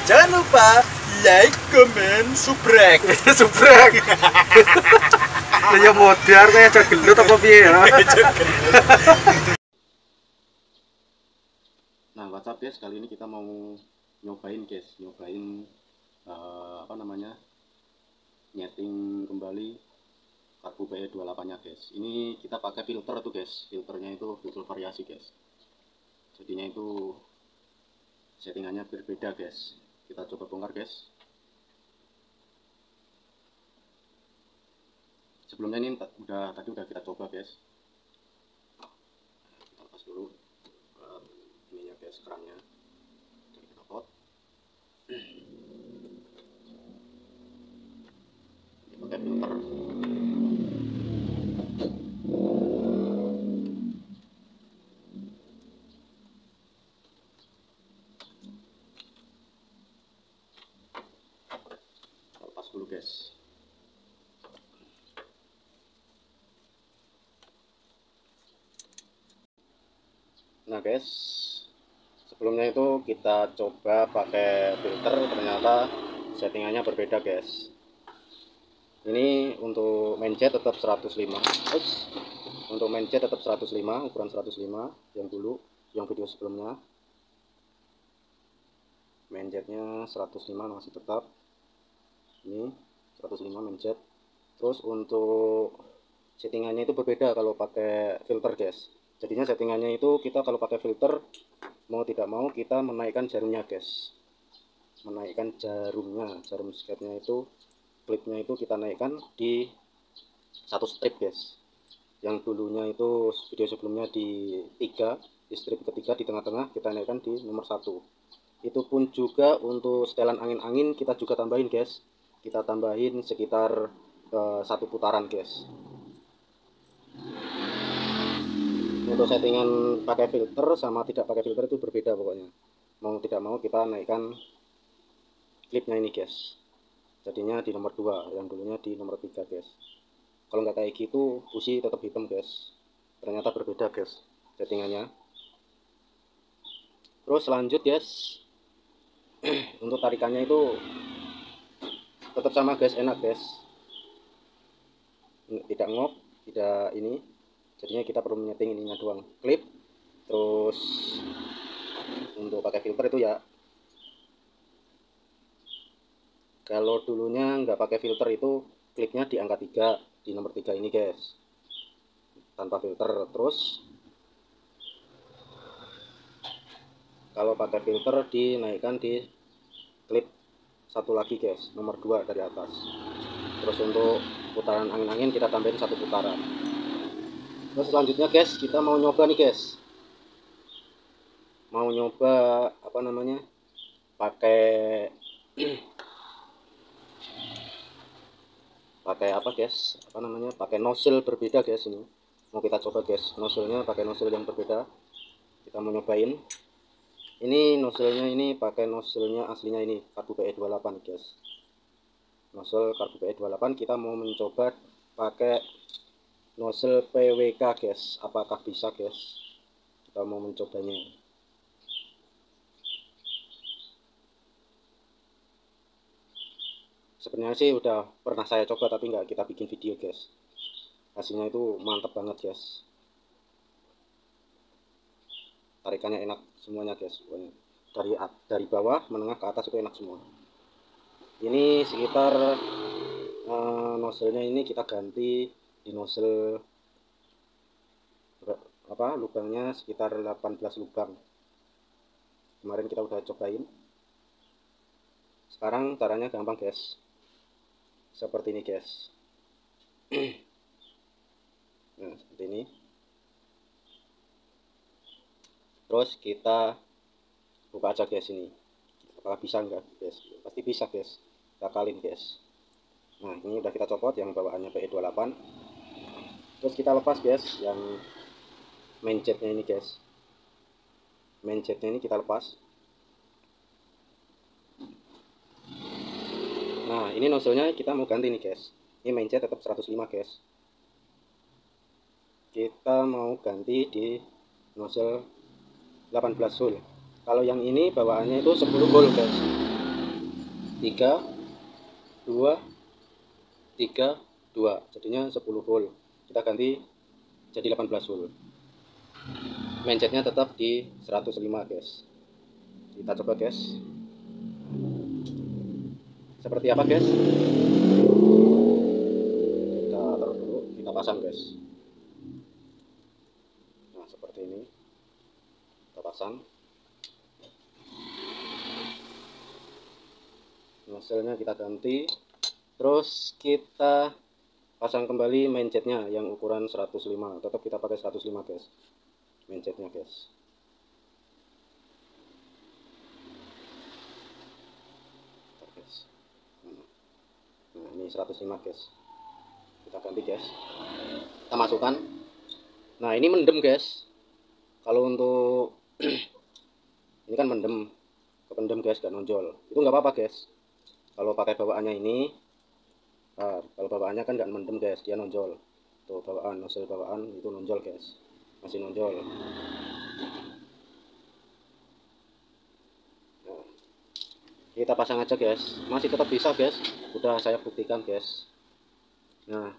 Jangan lupa like, comment, subrek. Subrek. Ya modar kayak aja gelut apa piye ya. Nah, WhatsApp guys, kali ini kita mau nyobain nyeting kembali karbu PE28 nya guys. Ini kita pakai filter tuh guys, filternya itu filter variasi guys. Jadinya itu settingannya berbeda guys. Kita coba bongkar guys. Sebelumnya ini tadi udah kita coba guys. Kita lepas dulu ininya guys, kerannya. Jadi kita pot. Ini pakai filter. Lepas dulu guys. Nah guys, sebelumnya itu kita coba pakai filter, ternyata settingannya berbeda guys. Ini untuk main jet tetap 105. Untuk main jet tetap 105, ukuran 105 yang dulu, yang video sebelumnya. Main jetnya 105 masih tetap. Ini 105 main jet. Terus untuk settingannya itu berbeda kalau pakai filter guys. Jadinya settingannya itu kita kalau pakai filter mau tidak mau kita menaikkan jarumnya guys, menaikkan jarumnya, jarum skatenya itu, klipnya itu kita naikkan di satu strip guys. Yang dulunya itu video sebelumnya di 3, di strip ketiga di tengah-tengah kita naikkan di nomor 1. Itu pun juga untuk setelan angin-angin kita juga tambahin guys, kita tambahin sekitar 1 putaran guys. Untuk settingan pakai filter sama tidak pakai filter itu berbeda pokoknya. Mau tidak mau kita naikkan klipnya ini guys. Jadinya di nomor 2, yang dulunya di nomor 3 guys. Kalau nggak kayak gitu busi tetap hitam guys. Ternyata berbeda guys settingannya. Terus lanjut guys. Untuk tarikannya itu tetap sama guys, enak guys. Tidak ngop, tidak ini. Jadinya kita perlu menyeting ininya doang, klip. Terus untuk pakai filter itu ya, kalau dulunya nggak pakai filter itu klipnya di angka 3, di nomor 3 ini guys, tanpa filter. Terus kalau pakai filter dinaikkan di klip satu lagi guys, nomor 2 dari atas. Terus untuk putaran angin-angin kita tambahin 1 putaran. Terus selanjutnya guys, kita mau nyoba nih guys, mau nyoba pakai pakai nozzle berbeda guys. Ini mau kita coba guys, nozzle-nya pakai nozzle yang berbeda. Kita mau nyobain ini nozzle-nya, ini pakai nozzle-nya aslinya ini karbu PE28 guys, nozzle karbu PE28. Kita mau mencoba pakai nozzle PWK guys, apakah bisa guys? Kita mau mencobanya. Sebenarnya sih udah pernah saya coba tapi nggak kita bikin video guys. Hasilnya itu mantap banget guys. Tarikannya enak semuanya guys. Dari bawah menengah ke atas itu enak semua. Ini sekitar nozzle-nya ini kita ganti di nozzle lubangnya sekitar 18 lubang. Kemarin kita udah cobain. Sekarang caranya gampang guys, seperti ini guys. Nah seperti ini. Terus kita buka aja guys, ini apakah bisa enggak guys? Pasti bisa guys, kita kalin guys. Nah ini udah kita copot yang bawaannya PE28. Terus kita lepas guys yang main jetnya ini guys, main jetnya ini kita lepas. Nah ini nozzle-nya kita mau ganti nih guys. Ini main jet tetap 105 guys, kita mau ganti di nozzle 18 volt. Kalau yang ini bawaannya itu 10 volt guys. 3 2 3 2, jadinya 10 volt. Kita ganti jadi 18 volt. Mencetnya tetap di 105 guys. Kita coba guys, seperti apa guys. Kita taruh dulu, kita pasang guys. Nah seperti ini, kita pasang. Nozzle-nya kita ganti, terus kita pasang kembali mencetnya yang ukuran 105. Tetap kita pakai 105 guys, mencetnya guys. Nah ini 105 guys, kita ganti guys, kita masukkan. Nah ini mendem guys, kalau untuk ini kan mendem, kependem guys, gak nonjol, itu nggak apa-apa guys. Kalau pakai bawaannya ini, nah, kalau bawaannya kan nggak mendem guys, dia nonjol. Tuh bawaan, nozzle bawaan itu nonjol guys, masih nonjol. Nah, kita pasang aja guys, masih tetap bisa guys, udah saya buktikan guys. Nah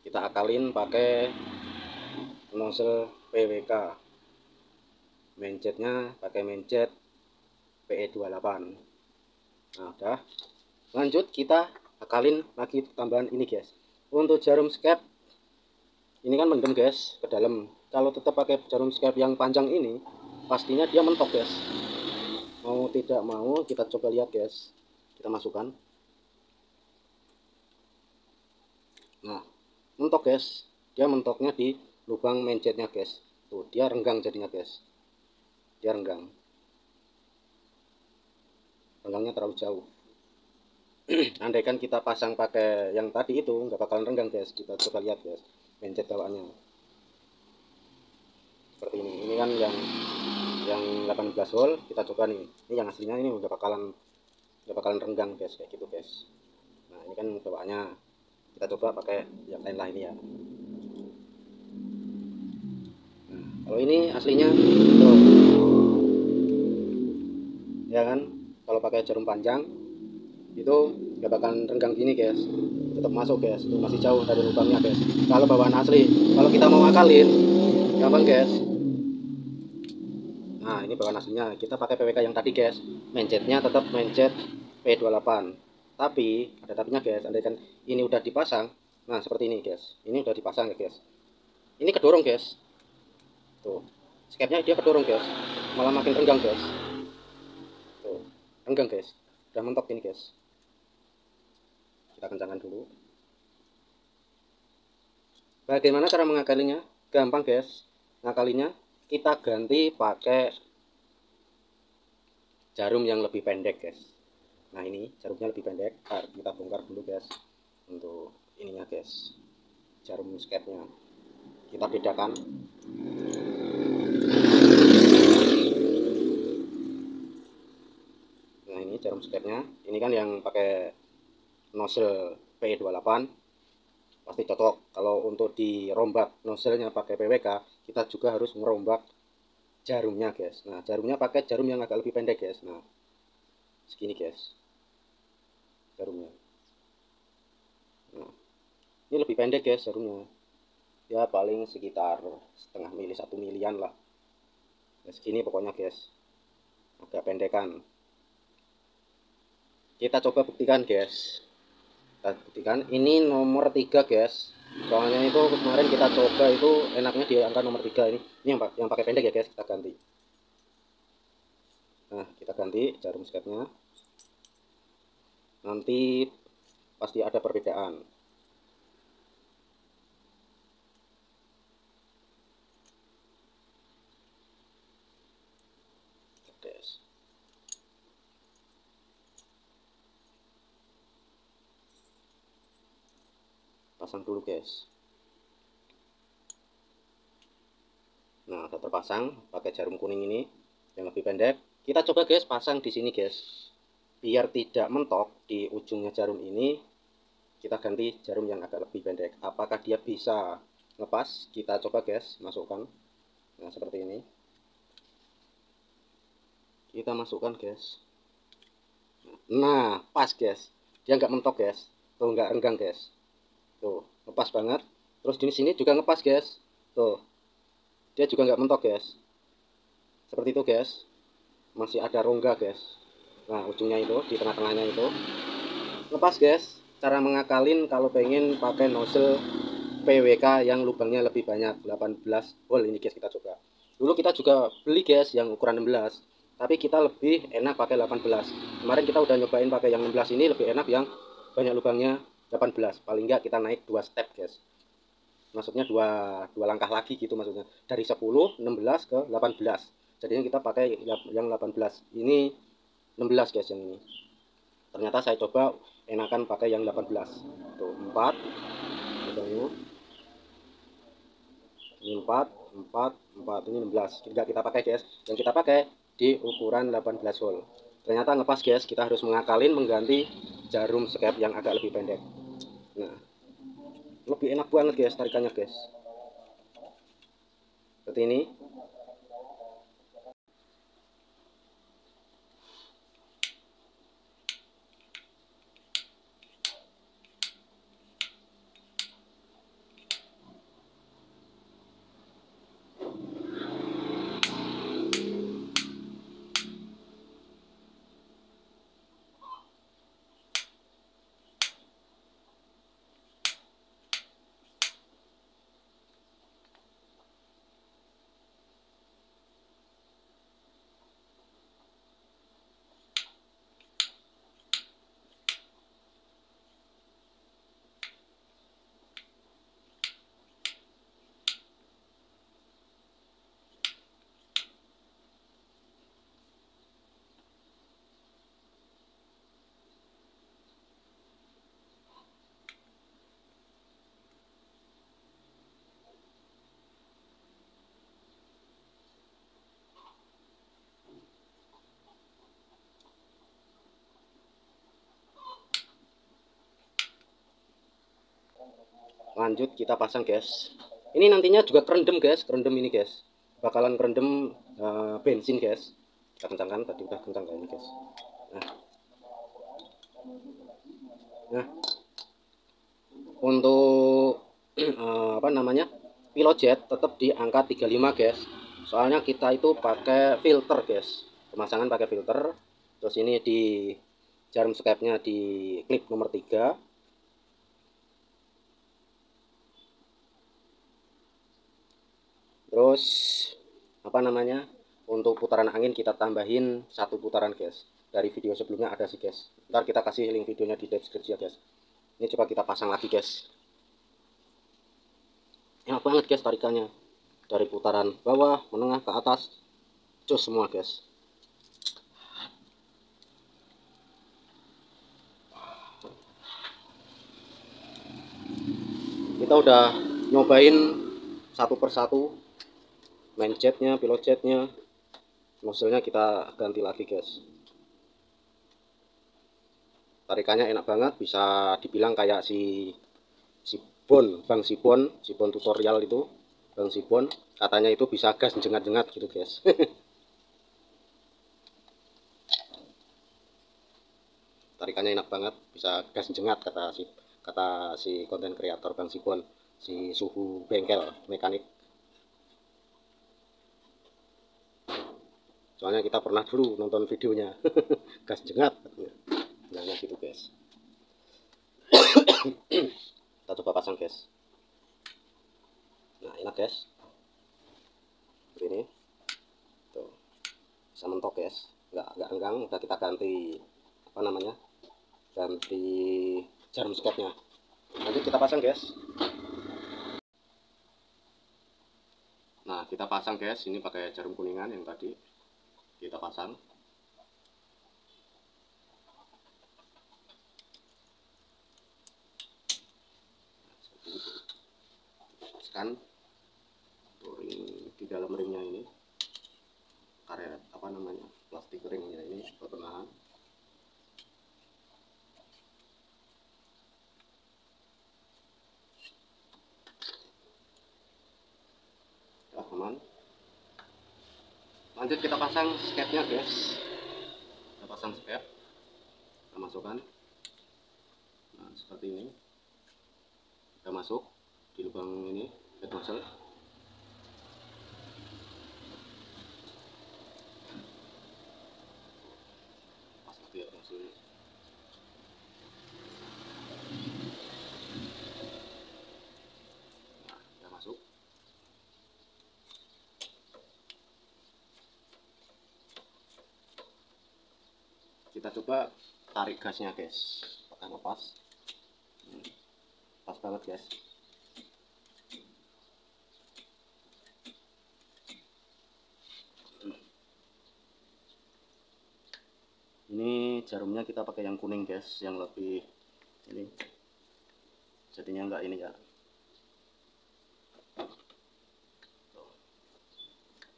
kita akalin pakai nozzle PWK, mencetnya pakai mencet PE28. Nah udah, lanjut kita akalin lagi tambahan ini guys. Untuk jarum skep ini kan mendem guys ke dalam. Kalau tetap pakai jarum skep yang panjang ini, pastinya dia mentok guys. Mau tidak mau kita coba lihat guys, kita masukkan. Nah mentok guys, dia mentoknya di lubang mencetnya guys. Tuh dia renggang jadinya guys, dia renggangnya terlalu jauh. Andaikan kita pasang pakai yang tadi itu nggak bakalan renggang guys. Kita coba lihat guys mencet bawaannya seperti ini. Ini kan yang 18 volt, kita coba nih. Ini yang aslinya ini nggak bakalan renggang guys, kayak gitu guys. Nah ini kan bawaannya, kita coba pakai yang lain ini ya. Nah, kalau ini aslinya tuh, ya kan, kalau pakai jarum panjang itu nggak bakalan renggang gini guys, tetap masuk guys. Itu masih jauh dari lubangnya guys. Kalau bawaan asli, kalau kita mau ngakalin gampang guys. Nah ini bawaan aslinya, kita pakai PWK yang tadi guys, mencetnya tetap mencet P28. Tapi ada tapinya guys, andaikan ini udah dipasang, nah seperti ini guys, ini udah dipasang ya guys, ini kedorong guys. Tuh skepnya dia kedorong guys, malah makin renggang guys. Tuh renggang guys, udah mentok ini guys. Kita kencangkan dulu. Bagaimana cara mengakalinya? Gampang guys, ngakalinya kita ganti pakai jarum yang lebih pendek guys. Nah ini jarumnya lebih pendek. Kita bongkar dulu guys untuk ininya guys, jarum skepnya kita bedakan. Nah ini jarum skepnya, ini kan yang pakai nozzle PE28 pasti cocok. Kalau untuk dirombak nozzle-nya pakai PWK, kita juga harus merombak jarumnya guys. Nah jarumnya pakai jarum yang agak lebih pendek guys. Nah segini guys jarumnya. Nah ini lebih pendek guys jarumnya, ya paling sekitar setengah mili, 1 milian lah ya, segini pokoknya guys, agak pendekan. Kita coba buktikan guys, kita buktikan. Ini nomor 3 guys, soalnya itu kemarin kita coba itu enaknya di angka nomor 3. Ini yang pakai pendek ya guys, kita ganti. Nah kita ganti jarum skepnya, nanti pasti ada perbedaan. Guys, pasang dulu guys. Nah udah terpasang pakai jarum kuning ini yang lebih pendek. Kita coba guys pasang di sini guys, biar tidak mentok di ujungnya jarum ini. Kita ganti jarum yang agak lebih pendek. Apakah dia bisa lepas? Kita coba guys masukkan. Nah seperti ini, kita masukkan guys. Nah, pas guys, dia nggak mentok guys, tuh nggak renggang guys, tuh ngepas banget. Terus di sini juga ngepas guys, tuh dia juga nggak mentok guys, seperti itu guys. Masih ada rongga guys. Nah, ujungnya itu di tengah-tengahnya itu ngepas guys. Cara mengakalin kalau pengen pakai nozzle PWK yang lubangnya lebih banyak 18 volt ini guys, kita coba. Dulu kita juga beli guys yang ukuran 16, tapi kita lebih enak pakai 18. Kemarin kita udah nyobain pakai yang 16, ini lebih enak yang banyak lubangnya 18. Paling enggak kita naik 2 step guys. Maksudnya dua langkah lagi gitu, maksudnya dari 10 16 ke 18. Jadinya kita pakai yang 18. Ini 16 guys yang ini. Ternyata saya coba enakan pakai yang 18. Tuh 4 lubangnya. Ini 4 4 4, ini 16. Tidak kita pakai guys, yang kita pakai di ukuran 18 volt. Ternyata ngepas guys, kita harus mengakalin mengganti jarum skep yang agak lebih pendek. Nah, lebih enak banget guys tarikannya guys, seperti ini. Lanjut kita pasang guys. Ini nantinya juga kerendam guys, kerendam ini guys, bakalan kerendam bensin guys. Kita kencangkan, tadi udah kencang kayak ini guys. Nah untuk apa namanya, pilojet tetap di angka 35 guys, soalnya kita itu pakai filter guys, pemasangan pakai filter. Terus ini di jarum skepnya di klip nomor 3. Terus apa namanya, untuk putaran angin kita tambahin 1 putaran guys. Dari video sebelumnya ada sih guys, ntar kita kasih link videonya di deskripsi ya guys. Ini coba kita pasang lagi guys. Enak banget guys tarikannya, dari putaran bawah menengah ke atas jos semua guys. Kita udah nyobain satu persatu, main jetnya, pilot jetnya, nozzle-nya kita ganti lagi guys. Tarikannya enak banget, bisa dibilang kayak si Bang Sibon tutorial itu, Bang Sibon katanya itu bisa gas jengat-jengat gitu guys. Tarikannya enak banget, bisa gas jengat kata si konten kreator Bang Sibon, si suhu bengkel mekanik. Soalnya kita pernah dulu nonton videonya gas jengat katanya gitu guys. Kita coba pasang guys. Nah enak guys, ini tuh bisa mentok guys, nggak enggang. Udah kita ganti apa namanya, ganti jarum skepnya. Lanjut kita pasang guys. Nah kita pasang guys, ini pakai jarum kuningan yang tadi kita pasang. Kan ring di dalam ringnya ini, karet apa namanya, plastik ringnya ini berpenahan. Ya, aman. Lanjut kita pasang skepnya guys. Kita pasang skep. kita masukkan. Nah, seperti ini kita masuk di lubang ini head nozzle. Pasang di head nozzle ini. Nah, kita masuk. Kita coba tarik gasnya guys, pakai ngepas. Pas banget guys. Ini jarumnya kita pakai yang kuning guys, yang lebih ini, jadinya enggak ini ya,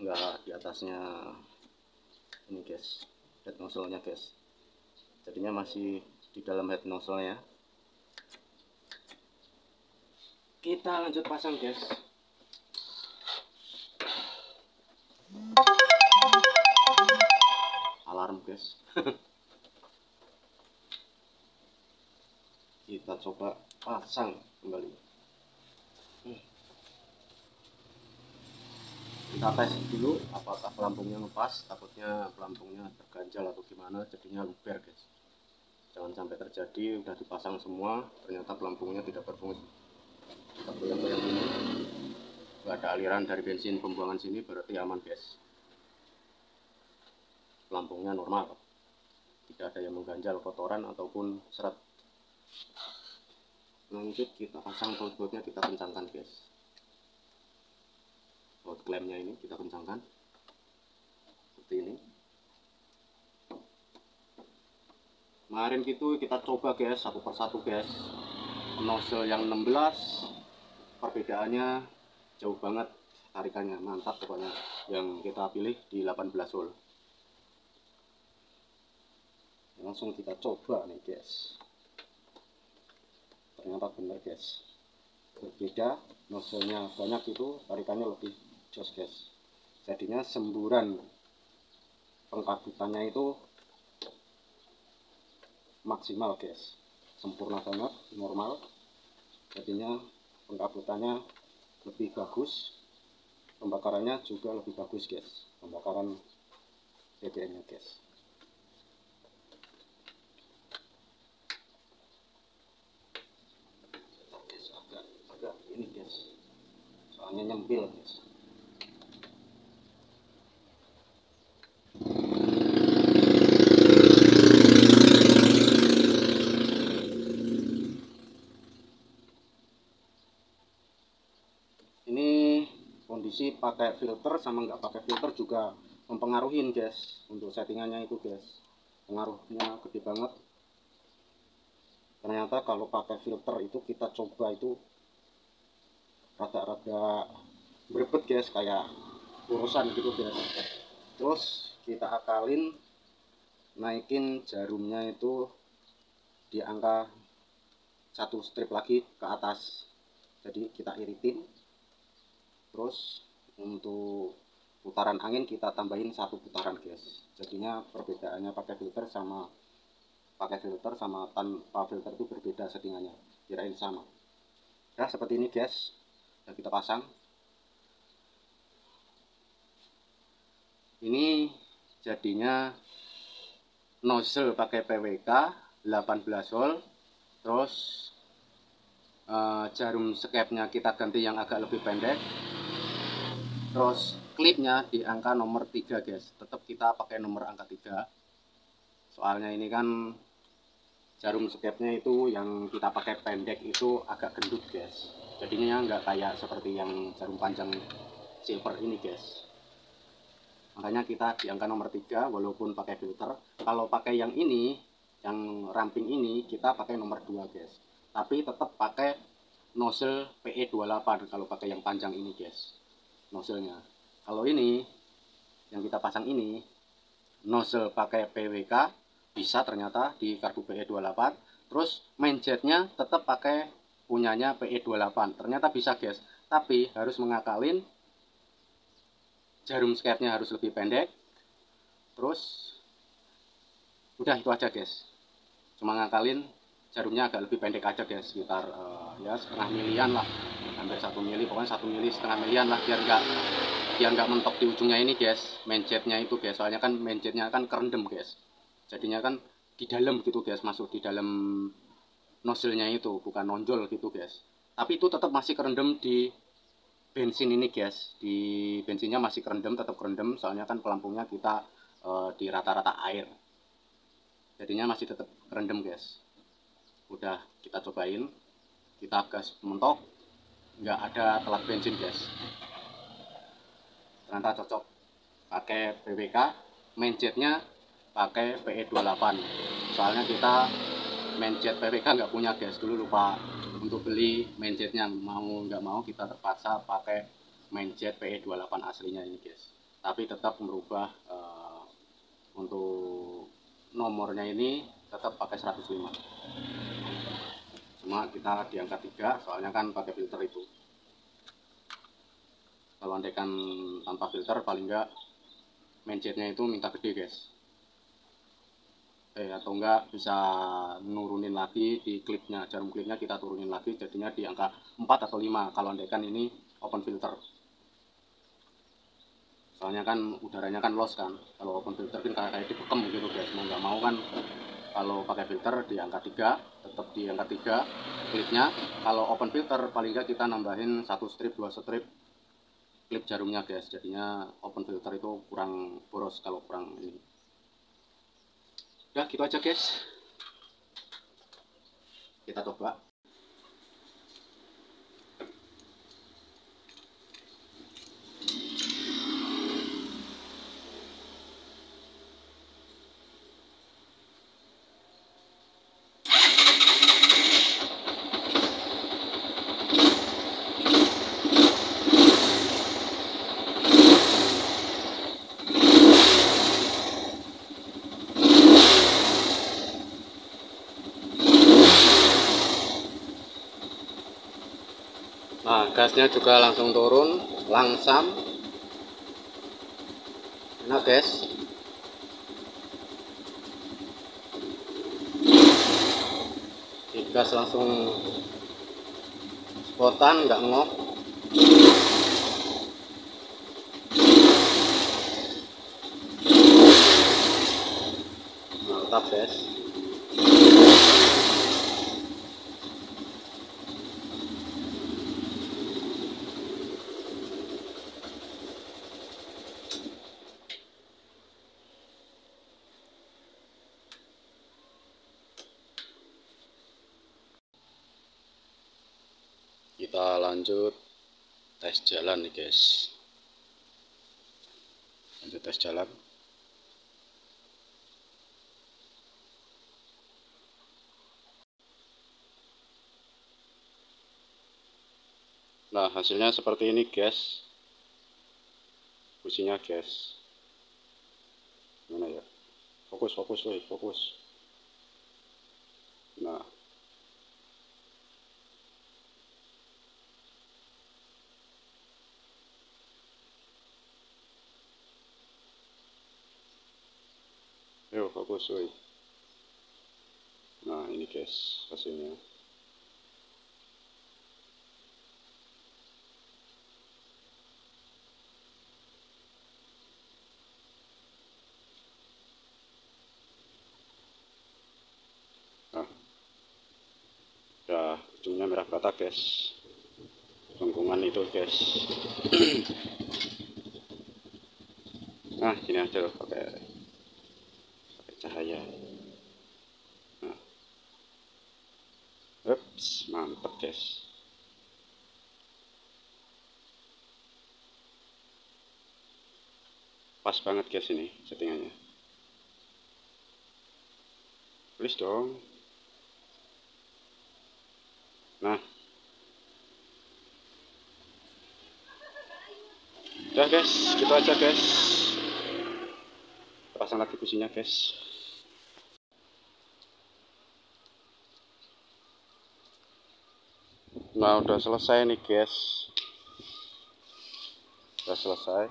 enggak di atasnya ini guys, head nozzle nya guys, jadinya masih di dalam head nozzle nya. Kita lanjut pasang guys. Alarm guys. Kita coba pasang kembali. Kita tes dulu apakah pelampungnya ngepas, takutnya pelampungnya terganjal atau gimana, jadinya luber guys. Jangan sampai terjadi udah dipasang semua ternyata pelampungnya tidak berfungsi. Kita goyang-goyang ini, nggak ada aliran dari bensin pembuangan sini, berarti aman guys. Pelampungnya normal, tidak ada yang mengganjal, kotoran ataupun seret. Lanjut kita pasang baut-bautnya, kita kencangkan guys. Baut klemnya ini kita kencangkan seperti ini. Kemarin gitu kita coba guys, satu persatu guys. Nozzle yang 16 perbedaannya jauh banget, tarikannya mantap pokoknya. Yang kita pilih di 18 volt. Langsung kita coba nih guys, ternyata benar guys, berbeda. Nozzle-nya banyak itu tarikannya lebih jos guys, jadinya semburan pengkabutannya itu maksimal guys, sempurna banget, normal, jadinya pengkabutannya lebih bagus, pembakarannya juga lebih bagus guys, pembakaran BBM nya guys. Agak ini guys, soalnya nyempil guys. Ini kondisi pakai filter sama nggak pakai filter juga mempengaruhi guys untuk settingannya itu guys, pengaruhnya gede banget. Ternyata kalau pakai filter itu kita coba itu rada-rada berebet guys, kayak urusan gitu guys. Terus kita akalin, naikin jarumnya itu di angka 1 strip lagi ke atas, jadi kita iritin. Terus untuk putaran angin kita tambahin 1 putaran guys, jadinya perbedaannya pakai filter sama tanpa filter itu berbeda settingannya, kirain sama. Nah seperti ini guys, dan kita pasang. Ini jadinya nozzle pakai PWK 18 volt. Terus jarum skepnya kita ganti yang agak lebih pendek. Terus klipnya di angka nomor 3 guys, tetap kita pakai nomor angka 3, soalnya ini kan jarum skepnya itu yang kita pakai pendek itu agak gendut guys, jadinya nggak kayak seperti yang jarum panjang silver ini guys. Makanya kita di angka nomor 3 walaupun pakai filter. Kalau pakai yang ini, yang ramping ini, kita pakai nomor 2 guys, tapi tetap pakai nozzle PE28 kalau pakai yang panjang ini guys, nozzle-nya. Kalau ini yang kita pasang ini nozzle pakai PWK, bisa ternyata di karbu PE28. Terus main jetnya tetap pakai punyanya PE28, ternyata bisa guys, tapi harus mengakalin jarum skepnya harus lebih pendek. Terus udah itu aja guys, cuma ngakalin jarumnya agak lebih pendek aja guys, sekitar ya setengah milian lah, hampir 1 mili, pokoknya 1 mili setengah milian lah, biar nggak mentok di ujungnya ini guys, main jetnya itu guys. Soalnya kan main jetnya kan kerendam guys, jadinya kan di dalam gitu guys, masuk di dalam nozzle-nya itu, bukan nonjol gitu guys, tapi itu tetap masih kerendam di bensin ini guys. Di bensinnya masih kerendam, tetap kerendam, soalnya kan pelampungnya kita di rata-rata air, jadinya masih tetap kerendam guys. Udah kita cobain, kita gas mentok, nggak ada telat bensin guys, ternyata cocok. Pakai BWK, main jetnya pakai PE28, soalnya kita main jet PWK nggak punya guys, dulu lupa untuk beli main jetnya, mau nggak mau kita terpaksa pakai main jet PE28 aslinya ini guys. Tapi tetap merubah untuk nomornya ini tetap pakai 105, cuma kita di angka 3 soalnya kan pakai filter itu. Kalau andaikan tanpa filter paling enggak main jetnya itu minta gede guys, atau enggak bisa nurunin lagi di klipnya, jarum klipnya kita turunin lagi, jadinya di angka 4 atau 5 kalau andaikan ini open filter. Soalnya kan udaranya kan los kan, kalau open filter kan kayak dibekem gitu guys, mau nggak mau kan kalau pakai filter di angka 3, tetap di angka 3 klipnya. Kalau open filter paling nggak kita nambahin 1 strip 2 strip klip jarumnya guys, jadinya open filter itu kurang boros kalau kurang ini. Ya gitu aja guys, kita coba. Nah, gasnya juga langsung turun, langsam, enak guys. Gas langsung spontan, nggak ngok. Mantap guys. Kita lanjut tes jalan nih guys, lanjut tes jalan. Nah, hasilnya seperti ini guys, businya guys. Mana ya, fokus fokus. Nah, yuk fokus woi. Nah ini guys hasilnya. Nah, udah ujungnya merah bata guys, lengkungan itu guys. Nah gini aja loh, pakai cahaya. Nah, ups, mantep guys. Pas banget guys ini settingannya. Please dong. Nah, udah guys, gitu aja guys. Pasang lagi businya guys. Nah udah selesai nih guys, udah selesai.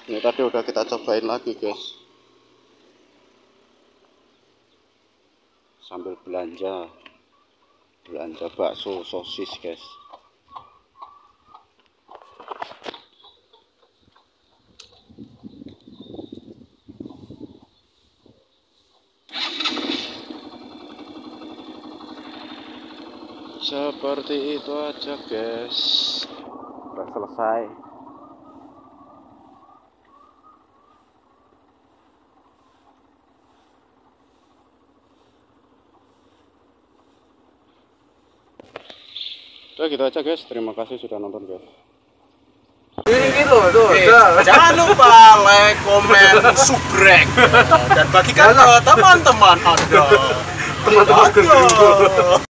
Ini tadi udah kita cobain lagi guys, sambil belanja bakso sosis guys. Seperti itu aja guys, udah selesai. Udah gitu aja guys, terima kasih sudah nonton guys. Ini loh, Jangan lupa like, komen, subrek, dan bagikan ke teman-teman Anda. teman-teman